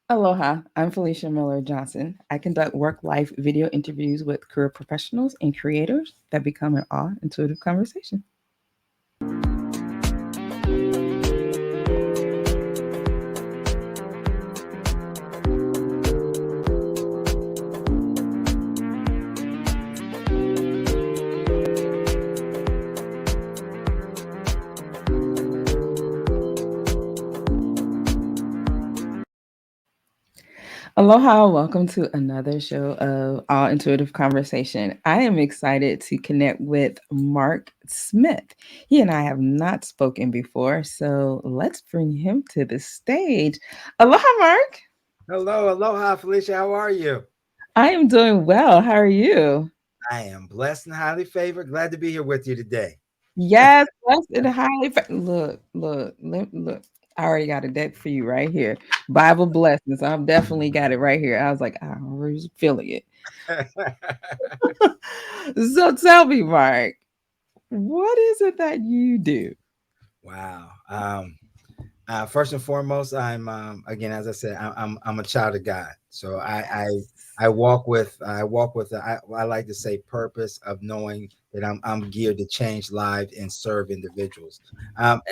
Aloha, I'm Felicia Miller Johnson. I conduct work life video interviews with career professionals and creators that become an awe intuitive conversation. Aloha, welcome to another show of All Intuitive Conversation. I am excited to connect with Mark Smith. He and I have not spoken before, so let's bring him to the stage. Aloha, Mark. Hello, aloha, Felicia. How are you? I am doing well. How are you? I am blessed and highly favored. Glad to be here with you today. Yes, blessed and highly look. I already got a deck for you right here. Bible blessings. I've definitely got it right here. I was like, I was feeling it. So tell me, Mark, what is it that you do? Wow. First and foremost, I'm again, as I said, I'm a child of God. So I I like to say purpose of knowing that I'm geared to change lives and serve individuals.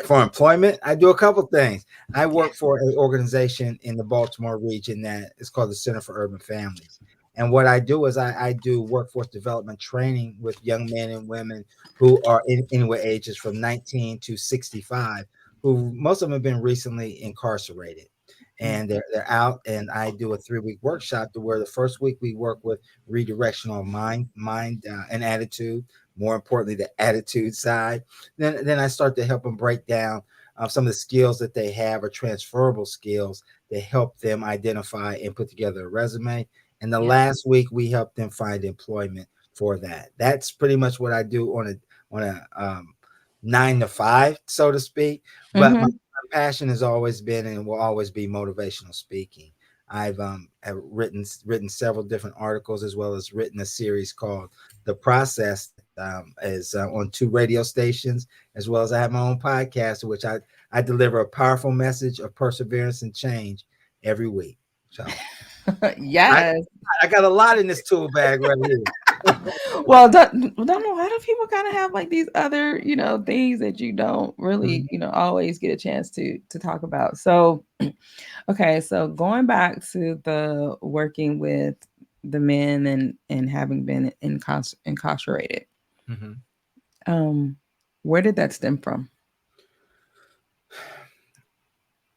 For employment, I do a couple things. I work for an organization in the Baltimore region that is called the Center for Urban Families. And what I do is I do workforce development training with young men and women who are in anywhere ages from 19 to 65, who most of them have been recently incarcerated, and they're out. And I do a 3 week workshop to where the first week we work with redirection on mind and attitude. More importantly, the attitude side. Then I start to help them break down some of the skills that they have, or transferable skills, to help them identify and put together a resume. And the Yeah. last week we help them find employment for that. That's pretty much what I do on a 9 to 5, so to speak. But my Mm-hmm. passion has always been and will always be motivational speaking. Have written several different articles, as well as written a series called The Process that is on 2 radio stations, as well as I have my own podcast, in which I deliver a powerful message of perseverance and change every week. So I, Yes. I got a lot in this tool bag right here. Well, don't a lot of people kind of have like these other, things that you don't really, always get a chance to talk about. So, okay, so going back to the working with the men and having been incarcerated, Mhm. um, where did that stem from?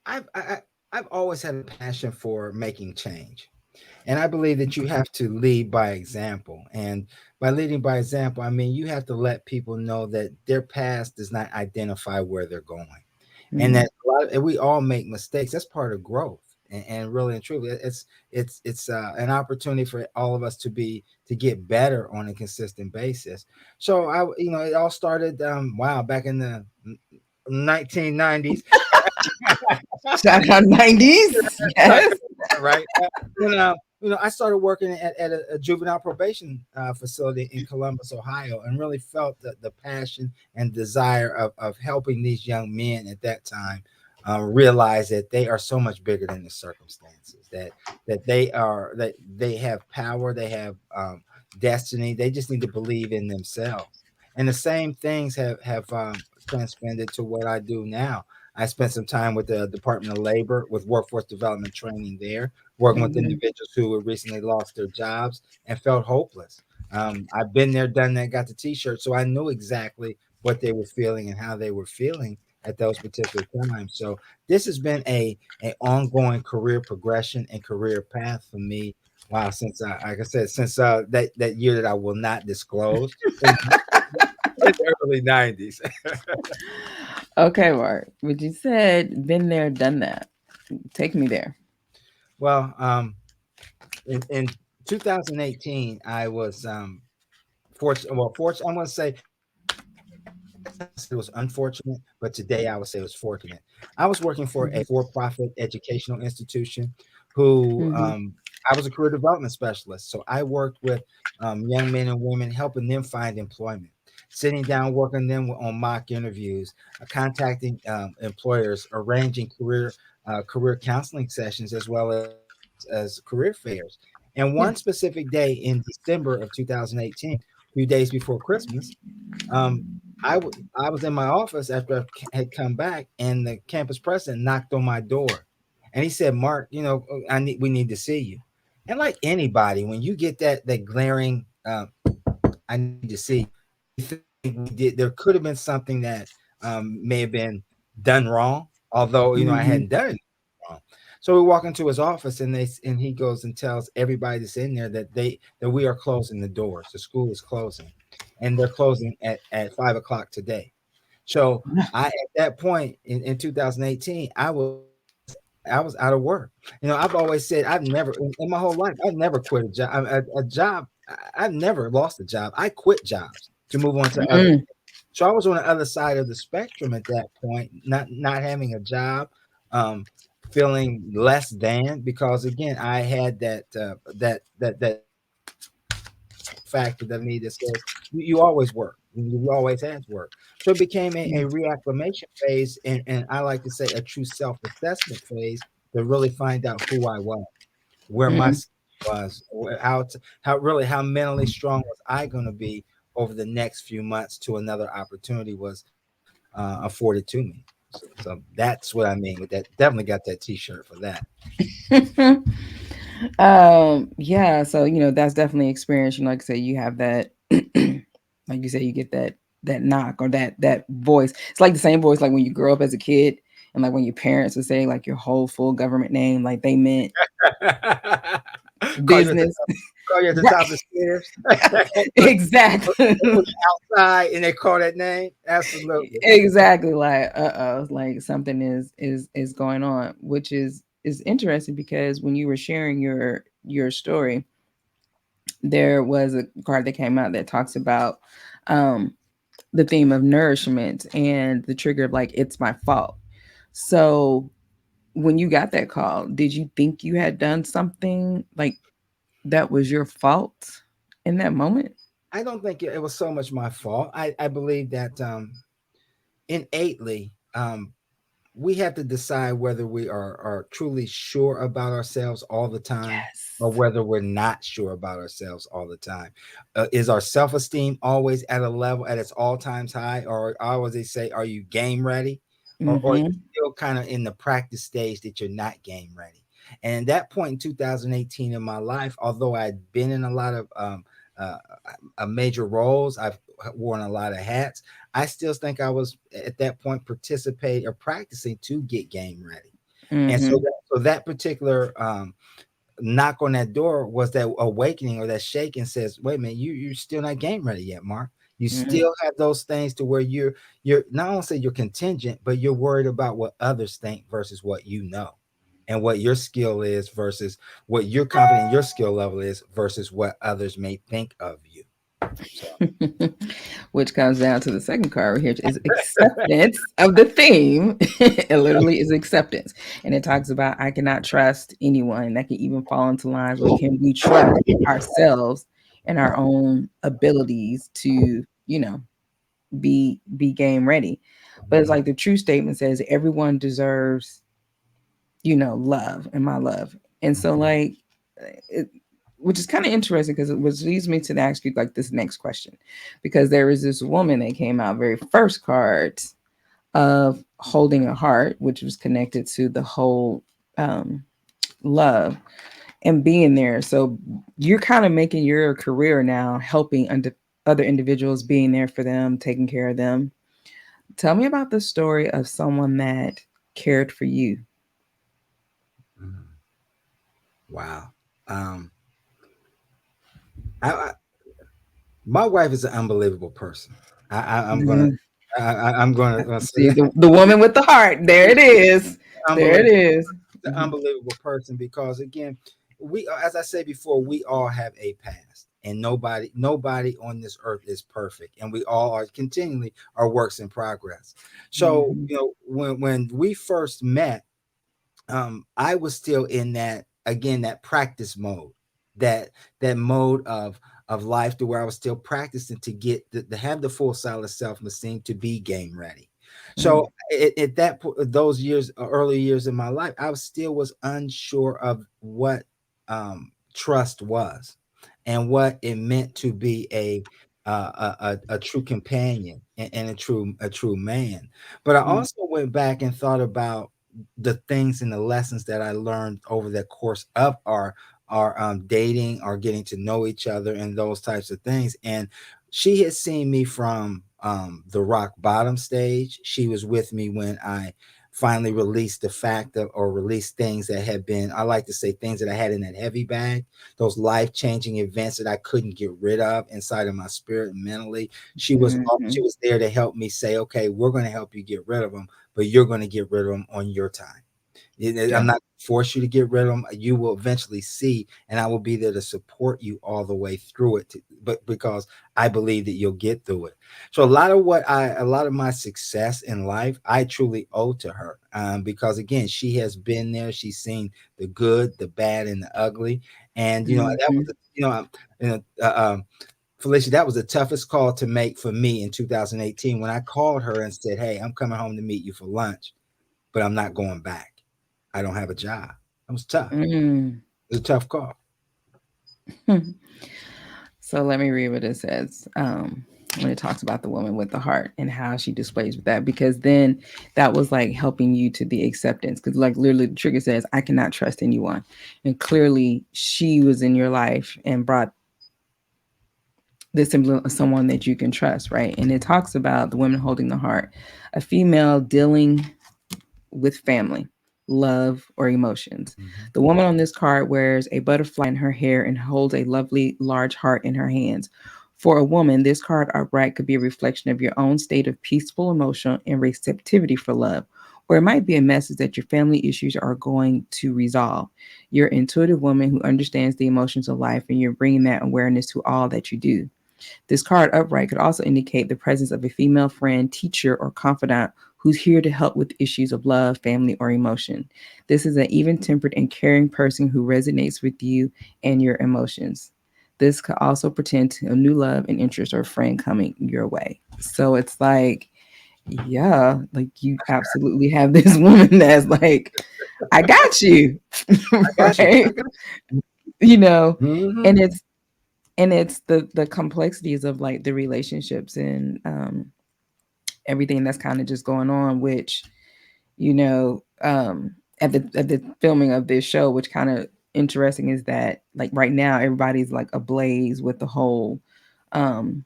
I've I, I've always had a passion for making change, and I believe that you have to lead by example. And by leading by example, I mean you have to let people know that their past does not identify where they're going, and Mm, that and we all make mistakes. That's part of growth. And really and truly, it's an opportunity for all of us to get better on a consistent basis. So it all started back in the 1990s. Shout out 90s. Yes. Right? I started working at a juvenile probation facility in Columbus, Ohio, and really felt the passion and desire of helping these young men at that time realize that they are so much bigger than the circumstances, that they have power, they have destiny. They just need to believe in themselves. And the same things have transcended to what I do now. I spent some time with the Department of Labor with workforce development training there, working with Mhm. individuals who had recently lost their jobs and felt hopeless. I've been there, done that, got the T-shirt, so I knew exactly what they were feeling and how they were feeling at those particular times. So this has been a ongoing career progression and career path for me. Wow, since like I said, since that year that I will not disclose in, in the early '90s. Okay, Mark. But you said been there, done that. Take me there. Well, in 2018, I was fortunate. Well, fortunate. I'm going to say it was unfortunate, but today I would say it was fortunate. I was working for a Mhm. for-profit educational institution who Mhm. I was a career development specialist. So I worked with young men and women, helping them find employment, sitting down, working them on mock interviews, contacting employers, arranging career counseling sessions, as well as as career fairs. And Yeah. one specific day in December of 2018, a few days before Christmas, um, I was in my office after had come back, and the campus president knocked on my door, and he said, "Mark, we need to see you." And like anybody, when you get that glaring, I need to see you, you think we did. There could have been something that may have been done wrong, although I Hmm. hadn't done it wrong. So we walk into his office, and he goes and tells everybody that's in there that we are closing the doors. The school is closing, and they're closing at 5 o'clock today. So at that point in 2018, I was out of work. I've always said I've never in my whole life I've never quit a job. A job. I've never lost a job. I quit jobs to move on to other. Mm, So I was on the other side of the spectrum at that point, not having a job, um, feeling less than, because again I had that factor that me that says you always work, you always has work. So it became a reacclimation phase, and I like to say a true self assessment phase to really find out who I was, where my mm. skill was, how mentally strong was I going to be over the next few months to another opportunity was afforded to me. So that's what I mean with that. Definitely got that T-shirt for that. Yeah, so that's definitely experience. Like I say, you have that, like you say, you get that knock or that voice. It's like the same voice like when you grow up as a kid, and like when your parents would say like your whole full government name, like they meant call you at the business. call you at the Right. top of the stairs. Exactly. They put you outside and they call that name. Absolutely. Exactly. Like, like something is going on, which is interesting because when you were sharing your story, there was a card that came out that talks about um the theme of nourishment and the trigger of like it's my fault. So when you got that call, did you think you had done something like that was your fault in that moment? I don't think it was so much my fault. I believe that innately, we have to decide whether we are truly sure about ourselves all the time, or Yes. whether we're not sure about ourselves all the time. Is our self-esteem always at a level at its all times high, or I always they say, are you game ready, or are you Mm-hmm. still kind of in the practice stage that you're not game ready? And at that point in 2018 in my life, although I'd been in a lot of uh, major roles, I've worn a lot of hats, I still think I was at that point participating or practicing to get game ready. And so Mm-hmm. that particular knock on that door was that awakening, or that shaking says, wait a minute, you're still not game ready yet, Mark. You Mm-hmm. still have those things to where you're not only say you're contingent, but you're worried about what others think versus what you know, and what your skill is versus what you're confident your skill level is versus what others may think of you. So Which comes down to the second card right here, which is acceptance of the theme. It literally is acceptance. And it talks about I cannot trust anyone. That can even fall into lines with can we trust ourselves and our own abilities to, be game ready. But it's mhm, like the true statement says everyone deserves, love and my love. And so mhm, like it, which is kind of interesting because it was leads me to ask you like this next question, because there is this woman that came out very first card of holding a heart, which was connected to the whole um, love and being there. So you're kind of making your career now helping other individuals, being there for them, taking care of them. Tell me about the story of someone that cared for you. mhm. Wow. Um, I My wife is an unbelievable person. I'm gonna Mhm. I'm gonna say See that. the woman with the heart. There it is. There it Unbelievable, is. an Mhm. unbelievable person, because again, as I said before, we all have a past, and nobody on this earth is perfect, and we all are continually are works in progress. So Mhm. when we first met, I was still in that, again, that practice mode, that mode of life, to where I was still practicing to get to have the full solid self esteem to be game ready. So Mm. at those years, early years in my life, I was still was unsure of what trust was, and what it meant to be a true companion, and a true man. But I Mm, also went back and thought about the things and the lessons that I learned over the course of our dating, or getting to know each other, and those types of things. And she had seen me from the rock bottom stage. She was with me when I finally released the fact of, or released things that had been, I like to say, things that I had in that heavy bag, those life-changing events that I couldn't get rid of inside of my spirit and mentally. She mhm. was there to help me say, okay, we're going to help you get rid of them, but you're going to get rid of them on your time. Yeah, I'm not force you to get rid of them. You will eventually see, and I will be there to support you all the way through it. But because I believe that you'll get through it. So a lot of my success in life, I truly owe to her. Because again, she has been there. She's seen the good, the bad, and the ugly. And that was, mhm. you know, Felicia, that was the toughest call to make for me in 2018 when I called her and said, "Hey, I'm coming home to meet you for lunch, but I'm not going back. I don't have a job." It was tough. Mm. It was a tough call. So let me read what it says. When it talks about the woman with the heart and how she displays with that, because then that was like helping you to the acceptance. Because like literally, the trigger says, "I cannot trust anyone," and clearly she was in your life and brought this symbol of someone that you can trust, right? And it talks about the women holding the heart, a female dealing with family, love, or emotions. Mhm. The woman on this card wears a butterfly in her hair and holds a lovely large heart in her hands. For a woman, this card upright could be a reflection of your own state of peaceful emotion and receptivity for love. Or it might be a message that your family issues are going to resolve. You're an intuitive woman who understands the emotions of life, and you're bringing that awareness to all that you do. This card upright could also indicate the presence of a female friend, teacher, or confidant who's here to help with issues of love, family, or emotion. This is an even tempered and caring person who resonates with you and your emotions. This could also portend to a new love and interest or friend coming your way. So it's like, yeah, like you absolutely have this woman that's like, I got you, I got you. I right? got you. You know, Hmm. and it's the complexities of like the relationships and everything that's kind of just going on, which you know at the filming of this show, which kind of interesting is that like right now everybody's like ablaze with the whole um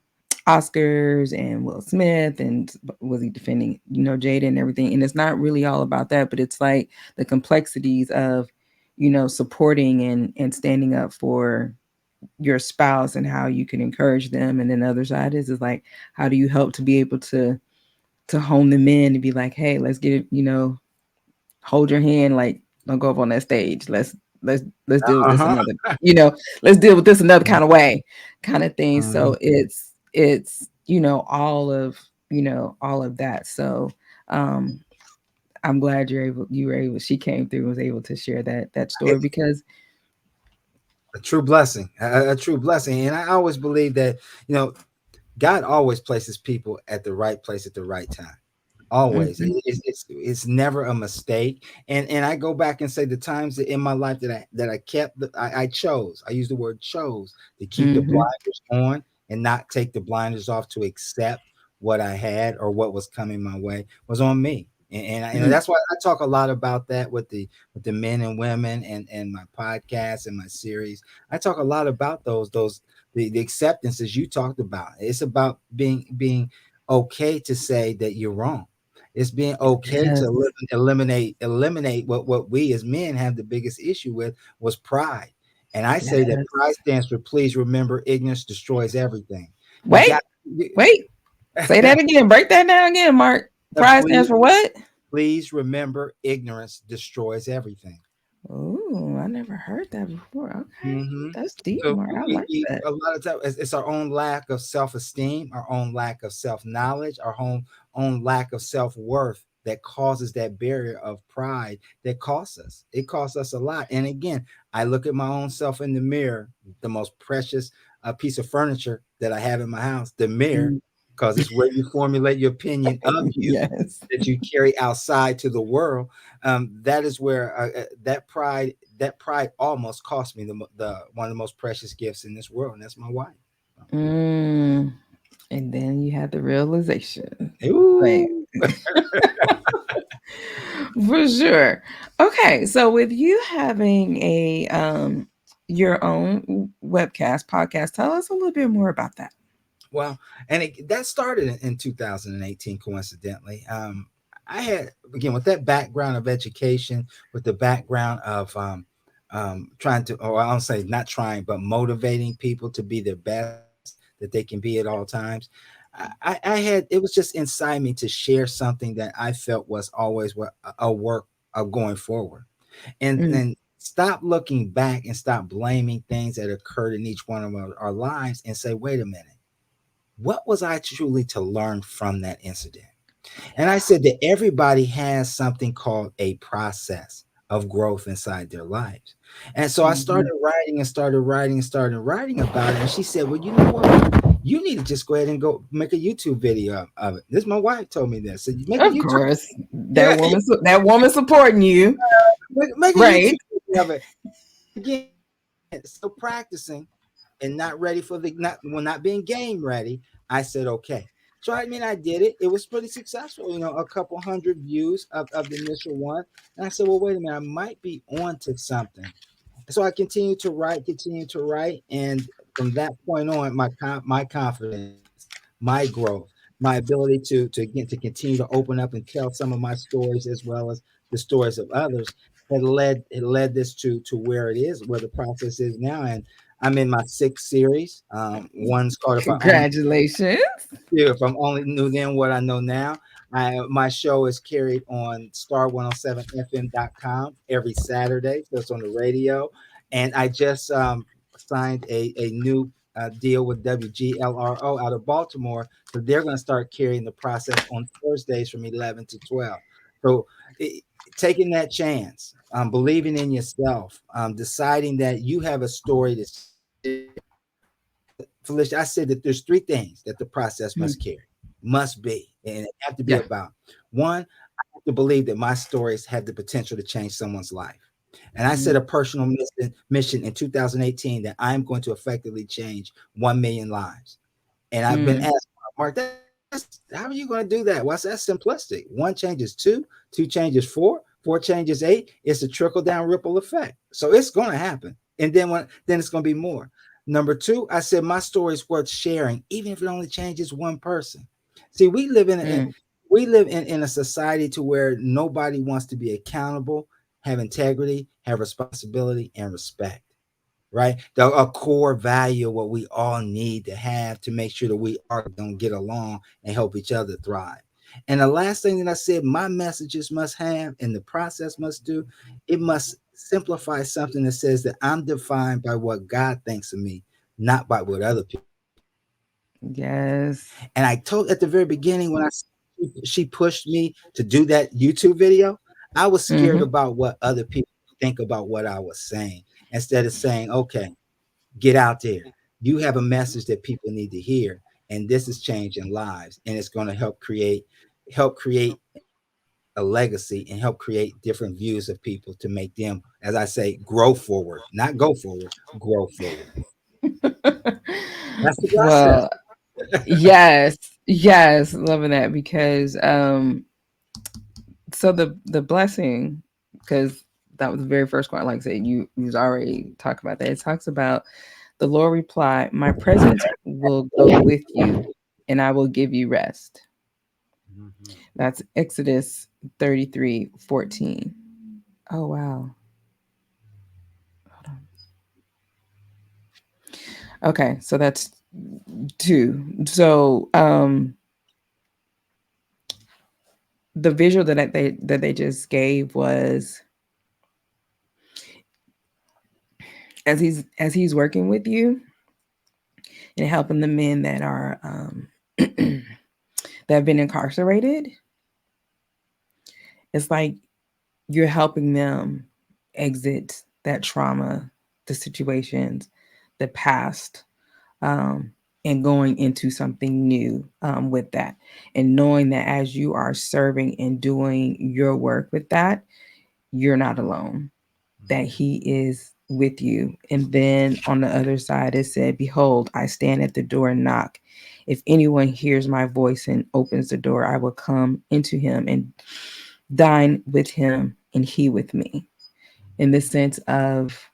Oscars and Will Smith, and was he defending Jada and everything, and it's not really all about that, but it's like the complexities of supporting and standing up for your spouse and how you can encourage them. And then the other side is like, how do you help to be able to hone them in and be like, hey, let's get it, hold your hand, like don't go up on that stage. Let's deal with this Uh-huh. another, let's deal with this another kind of way, kind of thing. Mhm. So it's all of that. So I'm glad you were able, she came through and was able to share that story It's because a true blessing, a true blessing. And I always believe that, you know, God always places people at the right place at the right time. Always. mhm, It's never a mistake. And I go back and say the times that in my life that I kept, I chose. I use the word chose to keep the mhm, blinders on and not take the blinders off to accept what I had or what was coming my way was on me. And mhm. that's why I talk a lot about that with the men and women and my podcast and my series. I talk a lot about the acceptances you talked about. It's about being okay to say that you're wrong. It's being okay to Yes. eliminate what we as men have the biggest issue with was pride. And I say that Yes. pride stands for please remember ignorance destroys everything. You Wait, got wait. Say that again. Break that down again, Mark. Pride stands please for what? please remember ignorance destroys everything. Oh, I never heard that before. Okay. Hmm. That's deep, So Mark. I like that. a lot of times it's our own lack of self-esteem, our own lack of self-knowledge, our own lack of self-worth that causes that barrier of pride that costs us. It costs us a lot. And again, I look at my own self in the mirror, the most precious piece of furniture that I have in my house, the mirror, Mm, because it's where you formulate your opinion of you Yes. that you carry outside to the world. That is where that pride almost cost me the one of the most precious gifts in this world, and that's my wife. Mm. And then you had the realization. Like, Ooh. for sure. Okay, so with you having a your own webcast podcast, tell us a little bit more about that. Well, and that started in 2018, coincidentally. I had, again, with that background of education, with the background of trying to, or I don't say not trying, but motivating people to be their best that they can be at all times. I had, it was just inside me to share something that I felt was always what a work of going forward, Mm, and stop looking back and stop blaming things that occurred in each one of our lives and say, wait a minute, what was I truly to learn from that incident? And I said that everybody has something called a process of growth inside their lives. And so I mhm. started writing and started writing and started writing about it. And she said, well, you know what? You need to just go ahead and go make a YouTube video of it. This, my wife told me this. So you make a Of YouTube, course, yeah, that woman supporting you, make a right? YouTube video of it. Again, still practicing and not ready for the not well, not being game ready. I said okay. So I mean, I did it. It was pretty successful. A couple hundred views of the initial one. And I said, well, wait a minute, I might be on to something. So I continued to write, and from that point on, my confidence, my growth, my ability to continue to open up and tell some of my stories as well as the stories of others had led this to where it is, where the process is now, and I'm in my sixth series. One's called Congratulations. if I'm only knew then what I know now. My show is carried on star107fm.com every Saturday. So it's on the radio. And I just signed a new deal with WGLRO out of Baltimore. So they're going to start carrying the process on Thursdays from 11 to 12. So it, taking that chance, believing in yourself, deciding that you have a story to share. Felicia, I said that there's three things that the process Mhm. must carry, must be, and it have to be Yeah. about. One, I have to believe that my stories have the potential to change someone's life. And I Mm, set a personal mission in 2018 that I'm going to effectively change 1 million lives. And I've been mm, asked, Mark, how are you going to do that? Well, that's simplistic. One changes two, two changes four, four changes eight. It's a trickle down ripple effect. So it's going to happen. And then it's going to be more. Number two, I said my story is worth sharing, even if it only changes one person. See, mm. we live in a society to where nobody wants to be accountable, have integrity, have responsibility, and respect, right? A core value of what we all need to have to make sure that we are going to get along and help each other thrive. And the last thing that I said, my messages must have and the process must do, it must simplify something that says that I'm defined by what God thinks of me, not by what other people think of me. Yes. And I told at the very beginning when she pushed me to do that YouTube video, I was scared Hmm. about what other people think about what I was saying instead of saying, okay, get out there. You have a message that people need to hear, and this is changing lives, and it's going to help create a legacy and help create different views of people to make them, as I say, grow forward, not go forward, grow forward. That's the process. Well, yes, yes, loving that because so the blessing, because that was the very first one. Like I said, you was already talked about that. It talks about the Lord replied, "My presence will go with you, and I will give you rest." Mhm. That's Exodus 33:14. Oh wow. Hold on. Okay, so that's two. So the visual that they just gave was as he's working with you and helping the men that are that have been incarcerated. It's like you're helping them exit that trauma, the situations, the past. and going into something new with that. And knowing that as you are serving and doing your work with that, you're not alone, that Mhm. he is with you. And then on the other side, it said, "Behold, I stand at the door and knock. If anyone hears my voice and opens the door, I will come into him and dine with him and he with me." In the sense of,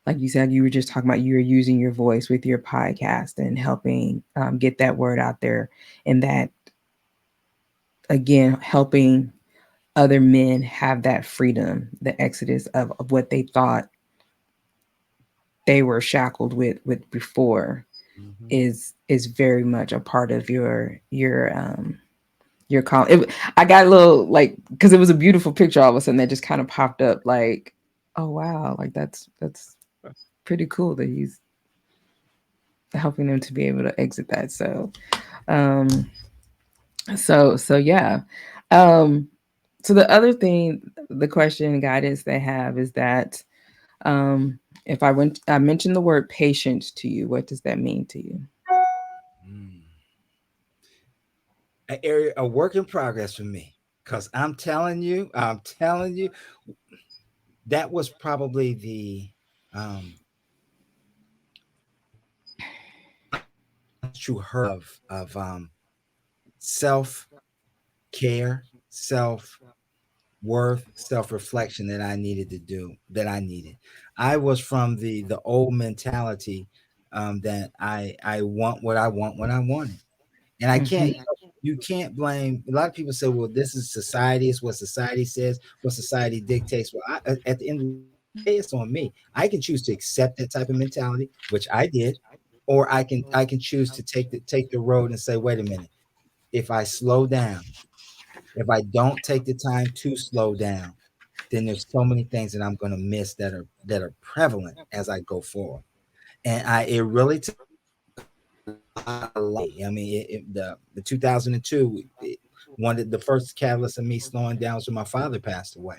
like you said, you were just talking about you were using your voice with your podcast and helping get that word out there. And that, again, helping other men have that freedom, the exodus of what they thought they were shackled with before, Mhm. is very much a part of your call. I got a little like, because it was a beautiful picture all of a sudden that just kind of popped up, like, oh wow, like that's pretty cool that he's helping them to be able to exit that. Um so yeah. Um so the other thing, the question and guidance they have is that, um if I mentioned the word patience to you, what does that mean to you? Mm. An area, a work in progress for me. Because I'm telling you, that was probably the um, true hurt of self care, self worth, self reflection that I needed to do. That I needed. I was from the old mentality that I want what I want when I want it. And I can't, Mm-hmm. you can't blame. A lot of people say, well, this is society, it's what society says, what society dictates. Well, at the end of the day, it's on me. I can choose to accept that type of mentality, which I did, or I can choose to take the road and say, wait a minute, if I slow down, if I don't take the time to slow down, then there's so many things that I'm going to miss that are prevalent as I go forward. And it really took a lot of light. I mean, the 2002, one of the first catalyst of me slowing down was when my father passed away.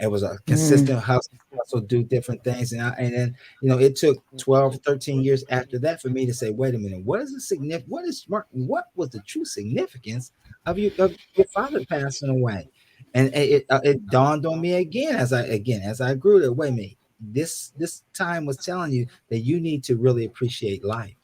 It was a Mm. consistent hustle, do different things, and then it took 12, 13 years after that for me to say, wait a minute, what is the significant? What was the true significance of your father passing away? And it dawned on me again as I grew that, wait a minute, this time was telling you that you need to really appreciate life.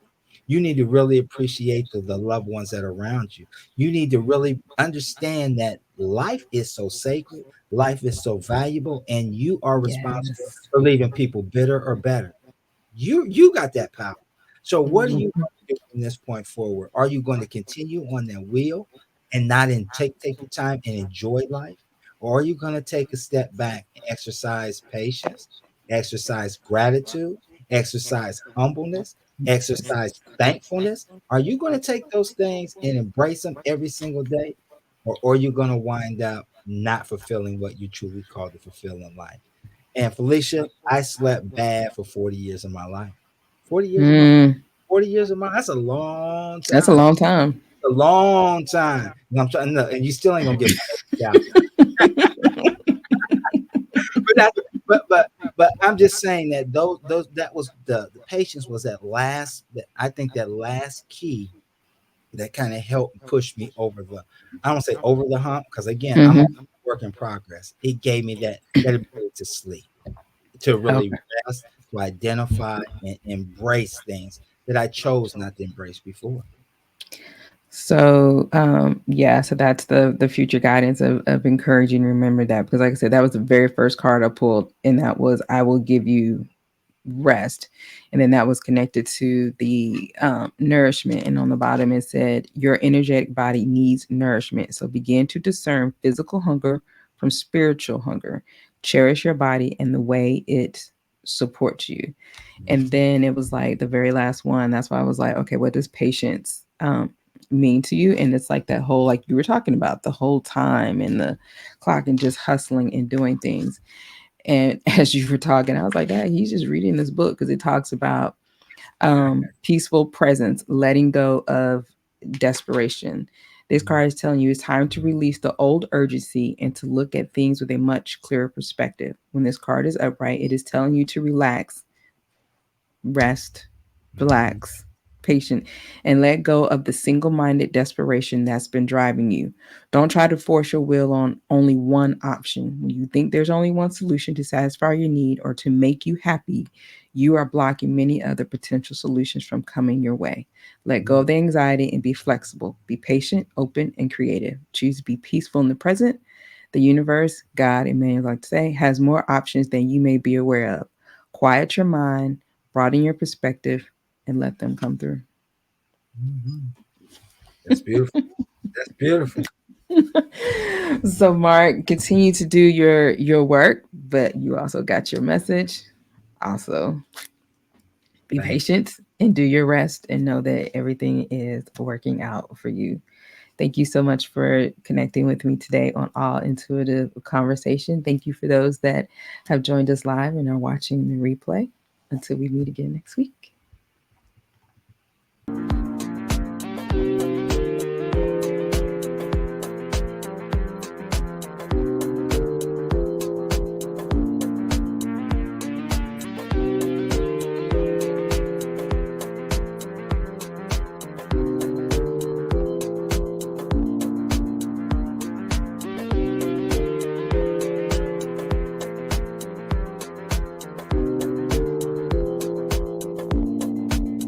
You need to really appreciate the loved ones that are around you. You need to really understand that life is so sacred, life is so valuable, and you are responsible Yes. for leaving people bitter or better. You got that power. So what are you Mhm. going to do from this point forward? Are you going to continue on that wheel and not take the time and enjoy life? Or are you going to take a step back and exercise patience, exercise gratitude, exercise humbleness, exercise thankfulness? Are you going to take those things and embrace them every single day? Or are you going to wind up not fulfilling what you truly call the fulfilling life? And Felicia, I slept bad for 40 years of my life. 40 years of my Mm. 40 years of my that's a long That's a time. long time. A long time. And I'm trying to, and you still ain't gonna get my out. But that's but I'm just saying that those that was the patience was that last that I think that last key that kind of helped push me over the I don't say over the hump because again I'm a Hmm. work in progress. It gave me that ability to sleep, to really Okay. rest, to identify and embrace things that I chose not to embrace before. So yeah, so that's the future guidance of encouraging. Remember that, because like I said, that was the very first card I pulled, and that was, I will give you rest. And then that was connected to the nourishment. And on the bottom, it said, your energetic body needs nourishment. So begin to discern physical hunger from spiritual hunger. Cherish your body and the way it supports you. And Mhm. then it was like the very last one. That's why I was like, okay, what does patience mean to you? And it's like that whole, like you were talking about, the whole time and the clock and just hustling and doing things. And as you were talking, I was like, Dad, he's just reading this book because it talks about peaceful presence, letting go of desperation. This Mhm. card is telling you it's time to release the old urgency and to look at things with a much clearer perspective. When this card is upright, it is telling you to relax, rest, Mhm. relax, patient, and let go of the single minded desperation that's been driving you. Don't try to force your will on only one option. When you think there's only one solution to satisfy your need or to make you happy, you are blocking many other potential solutions from coming your way. Let go of the anxiety and be flexible. Be patient, open, and creative. Choose to be peaceful in the present. The universe, God, and many like to say, has more options than you may be aware of. Quiet your mind, broaden your perspective, and let them come through. Mhm. That's beautiful. That's beautiful. So, Mark, continue to do your work, but you also got your message. Also, be Thank patient and do your rest and know that everything is working out for you. Thank you so much for connecting with me today on All Intuitive Conversation. Thank you for those that have joined us live and are watching the replay. Until we meet again next week.